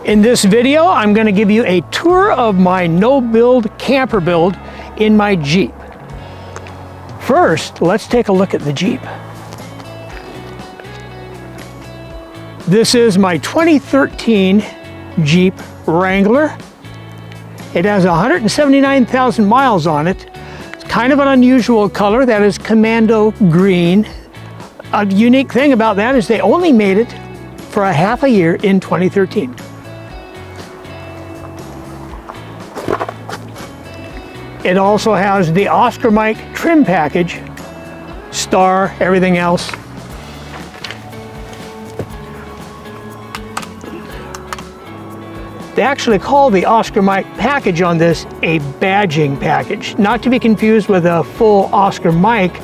In this video, I'm going to give you a tour of my no-build camper build in my Jeep. First, let's take a look at the Jeep. This is my 2013 Jeep Wrangler. It has 179,000 miles on it. It's kind of an unusual color, that is commando green. A unique thing about that is they only made it for a half a year in 2013. It also has the Oscar Mike trim package, star, everything else. They actually call the Oscar Mike package on this a badging package, not to be confused with a full Oscar Mike.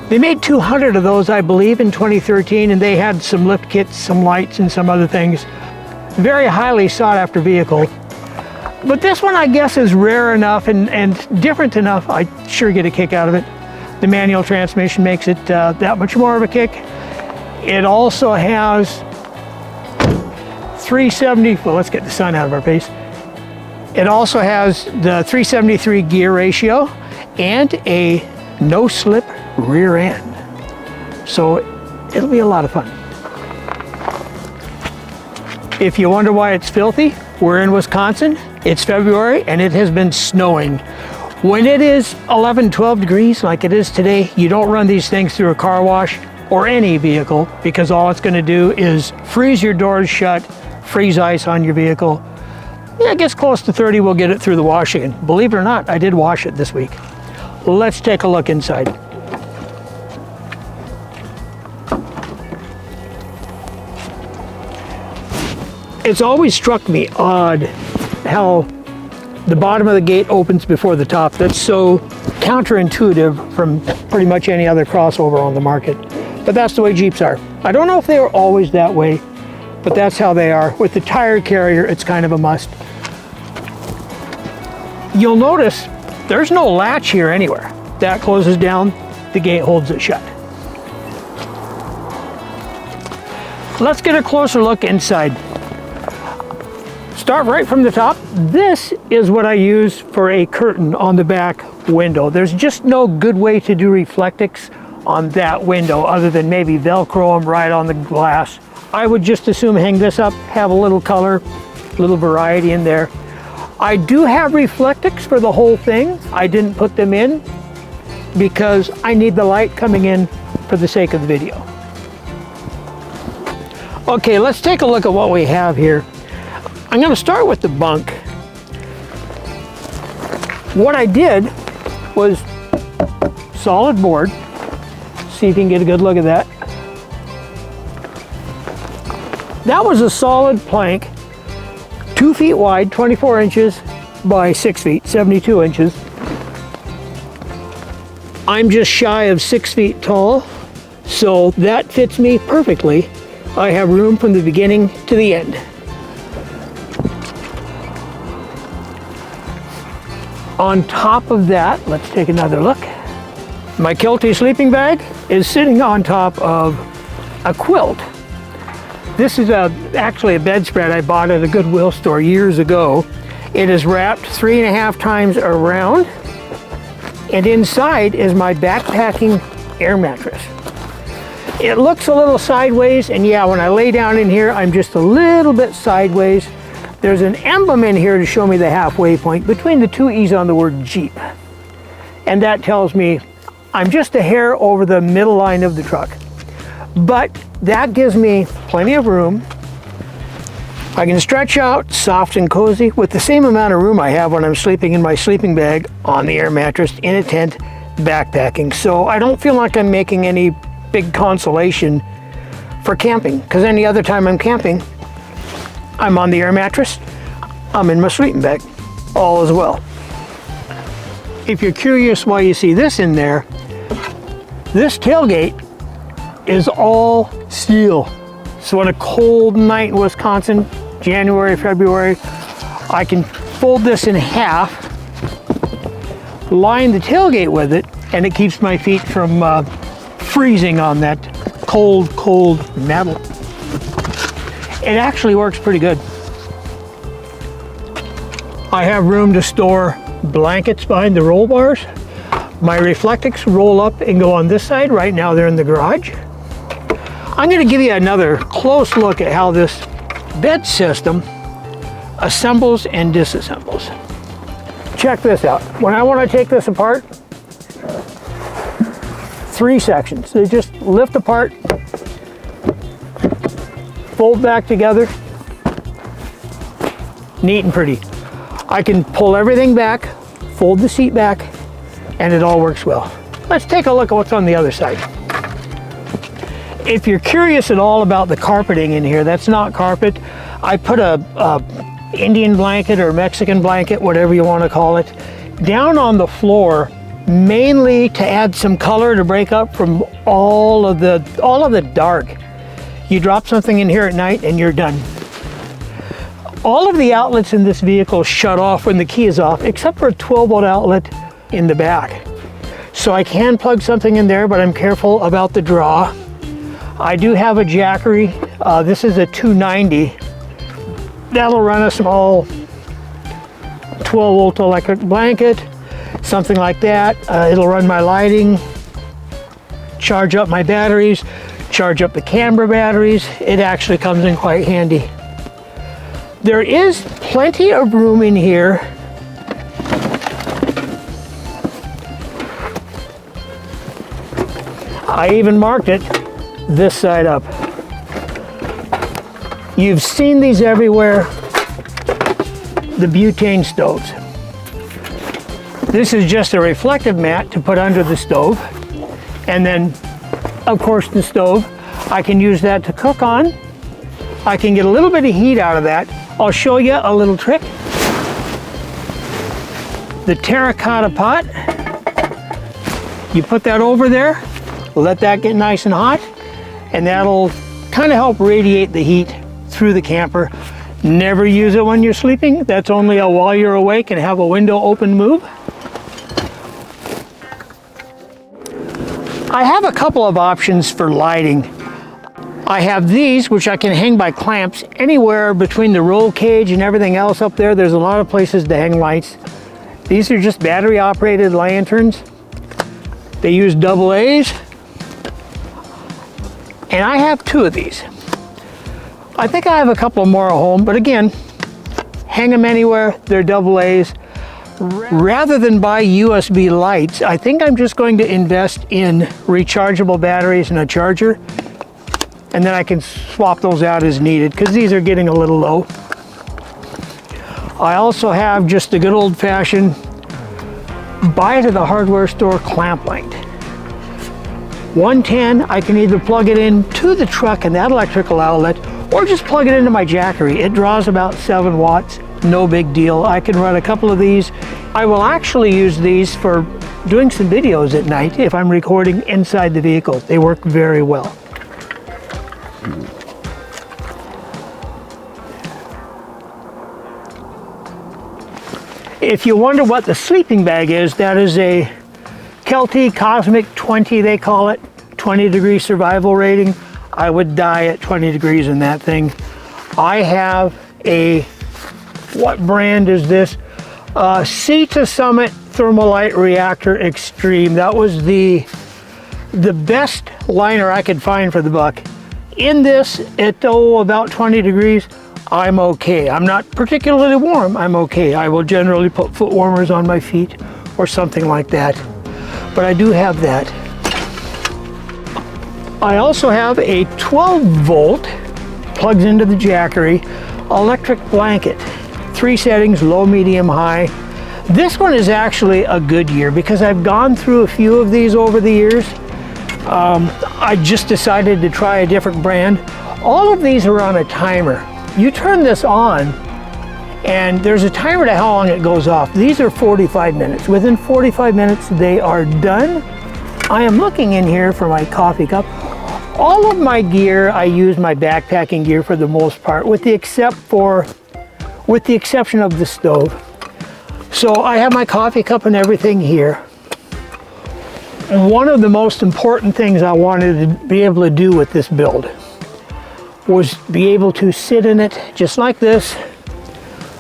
They made 200 of those, I believe, in 2013, and they had some lift kits, some lights, and some other things. Very highly sought after vehicle. But this one, I guess, is rare enough and different enough. I sure get a kick out of it. The manual transmission makes it that much more of a kick. It also has 370, well, let's get the sun out of our face. It also has the 373 gear ratio and a no-slip rear end. So it'll be a lot of fun. If you wonder why it's filthy, we're in Wisconsin. It's February and it has been snowing. When it is 11, 12 degrees like it is today, you don't run these things through a car wash or any vehicle, because all it's going to do is freeze your doors shut, freeze ice on your vehicle. Yeah, it gets close to 30, we'll get it through the wash again. Believe it or not, I did wash it this week. Let's take a look inside. It's always struck me odd how the bottom of the gate opens before the top. That's so counterintuitive from pretty much any other crossover on the market. But that's the way Jeeps are. I don't know if they were always that way, but that's how they are. With the tire carrier, it's kind of a must. You'll notice there's no latch here anywhere. That closes down, the gate holds it shut. Let's get a closer look inside. Start right from the top. This is what I use for a curtain on the back window. There's just no good way to do reflectix on that window other than maybe Velcro them right on the glass. I would just assume hang this up, have a little color, a little variety in there. I do have reflectix for the whole thing. I didn't put them in because I need the light coming in for the sake of the video. Okay, let's take a look at what we have here. I'm going to start with the bunk. What I did was solid board. See if you can get a good look at that. That was a solid plank, 2 feet wide, 24 inches by 6 feet, 72 inches. I'm just shy of 6 feet tall, so that fits me perfectly. I have room from the beginning to the end. On top of that, let's take another look. My Kelty sleeping bag is sitting on top of a quilt. This is actually a bedspread I bought at a Goodwill store years ago. It is wrapped 3.5 times around, and inside is my backpacking air mattress. It looks a little sideways, and yeah, when I lay down in here, I'm just a little bit sideways. There's an emblem in here to show me the halfway point between the two E's on the word Jeep. And that tells me I'm just a hair over the middle line of the truck. But that gives me plenty of room. I can stretch out soft and cozy with the same amount of room I have when I'm sleeping in my sleeping bag on the air mattress in a tent backpacking. So I don't feel like I'm making any big consolation for camping, because any other time I'm camping, I'm on the air mattress, I'm in my sleeping bag, all as well. If you're curious why you see this in there, this tailgate is all steel. So on a cold night in Wisconsin, January, February, I can fold this in half, line the tailgate with it, and it keeps my feet from freezing on that cold metal. It actually works pretty good. I have room to store blankets behind the roll bars. My Reflectix roll up and go on this side. Right now they're in the garage. I'm going to give you another close look at how this bed system assembles and disassembles. Check this out. When I want to take this apart, 3 sections. They just lift apart, fold back together, neat and pretty. I can pull everything back, fold the seat back, and it all works well. Let's take a look at what's on the other side. If you're curious at all about the carpeting in here, that's not carpet. I put a Indian blanket or Mexican blanket, whatever you want to call it, down on the floor, mainly to add some color to break up from all of the dark. You drop something in here at night and you're done. All of the outlets in this vehicle shut off when the key is off, except for a 12-volt outlet in the back. So I can plug something in there, but I'm careful about the draw. I do have a Jackery. This is a 290. That'll run a small 12-volt electric blanket, something like that. It'll run my lighting, charge up my batteries, charge up the camera batteries. It actually comes in quite handy. There is plenty of room in here I even marked it this side up. You've seen these everywhere, the butane stoves. This is just a reflective mat to put under the stove. And then, of course, the stove. I can use that to cook on. I can get a little bit of heat out of that. I'll show you a little trick. The terracotta pot, you put that over there, let that get nice and hot, and that'll kind of help radiate the heat through the camper. Never use it when you're sleeping. That's only a while you're awake and have a window open move. I have a couple of options for lighting. I have these, which I can hang by clamps anywhere between the roll cage and everything else up there. There's a lot of places to hang lights. These are just battery operated lanterns. They use AA's. And I have 2 of these. I think I have a couple more at home, but again, hang them anywhere. They're AA's. Rather than buy USB lights, I think I'm just going to invest in rechargeable batteries and a charger. And then I can swap those out as needed, because these are getting a little low. I also have just a good old-fashioned buy it at the hardware store clamp light. 110, I can either plug it in to the truck and that electrical outlet, or just plug it into my Jackery. It draws about 7 watts, no big deal. I can run a couple of these. I will actually use these for doing some videos at night if I'm recording inside the vehicle. They work very well. If you wonder what the sleeping bag is, that is a Kelty Cosmic 20, they call it, 20-degree survival rating. I would die at 20 degrees in that thing. I have a, what brand is this? Sea to Summit Thermalite Reactor Extreme. That was the best liner I could find for the buck. In this, at about 20 degrees, I'm okay. I'm not particularly warm, I'm okay. I will generally put foot warmers on my feet or something like that. But I do have that. I also have a 12-volt, plugs into the Jackery, electric blanket. 3 settings, low, medium, high. This one is actually a Goodyear because I've gone through a few of these over the years. I just decided to try a different brand. All of these are on a timer. You turn this on and there's a timer to how long it goes off. These are 45 minutes. Within 45 minutes, they are done. I am looking in here for my coffee cup. All of my gear, I use my backpacking gear for the most part, with the exception of the stove. So I have my coffee cup and everything here. One of the most important things I wanted to be able to do with this build was be able to sit in it just like this,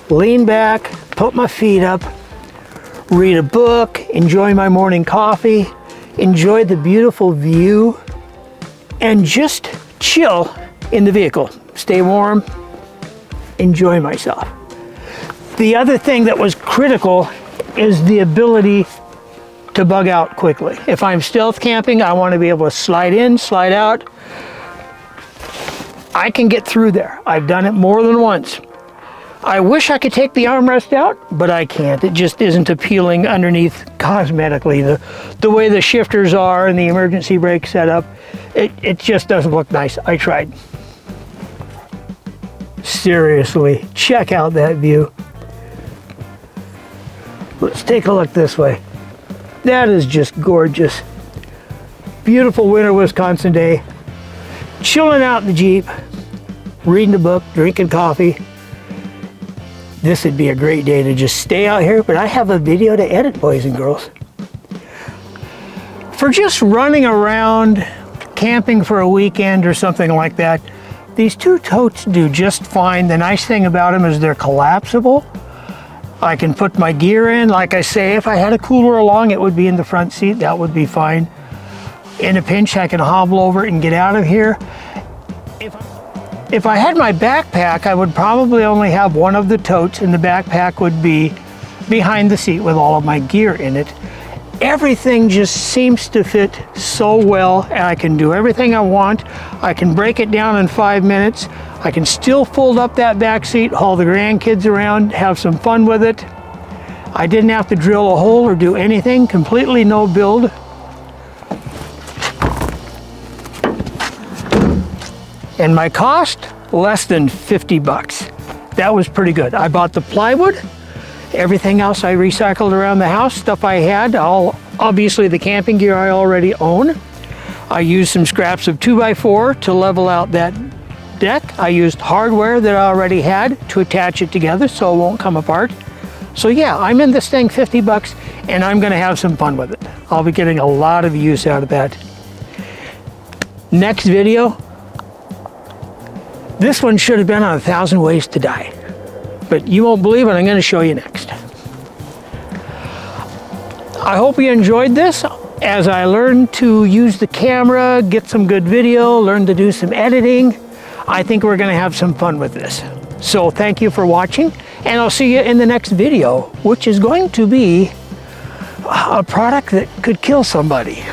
lean back, put my feet up, read a book, enjoy my morning coffee, enjoy the beautiful view, and just chill in the vehicle. Stay warm, enjoy myself. The other thing that was critical is the ability to bug out quickly. If I'm stealth camping, I want to be able to slide in, slide out. I can get through there. I've done it more than once. I wish I could take the armrest out, but I can't. It just isn't appealing underneath cosmetically. The way the shifters are and the emergency brake setup, it just doesn't look nice. I tried. Seriously, check out that view. Let's take a look this way. That is just gorgeous. Beautiful winter Wisconsin day. Chilling out in the Jeep, reading a book, drinking coffee. This would be a great day to just stay out here, but I have a video to edit, boys and girls. For just running around, camping for a weekend or something like that, these two totes do just fine. The nice thing about them is they're collapsible. I can put my gear in. Like I say, if I had a cooler along, it would be in the front seat. That would be fine. In a pinch, I can hobble over and get out of here. If I had my backpack, I would probably only have one of the totes, and the backpack would be behind the seat with all of my gear in it. Everything just seems to fit so well, and I can do everything I want. I can break it down in 5 minutes. I can still fold up that back seat, haul the grandkids around, have some fun with it. I didn't have to drill a hole or do anything, completely no build. And my cost, less than 50 bucks. That was pretty good. I bought the plywood. Everything else I recycled around the house, stuff I had, obviously the camping gear I already own. I used some scraps of 2x4 to level out that deck. I used hardware that I already had to attach it together so it won't come apart. So yeah, I'm in this thing 50 bucks and I'm gonna have some fun with it. I'll be getting a lot of use out of that. Next video, this one should have been on 1,000 Ways to Die, but you won't believe it, I'm going to show you next. I hope you enjoyed this as I learned to use the camera, get some good video, learn to do some editing. I think we're going to have some fun with this. So thank you for watching, and I'll see you in the next video, which is going to be a product that could kill somebody.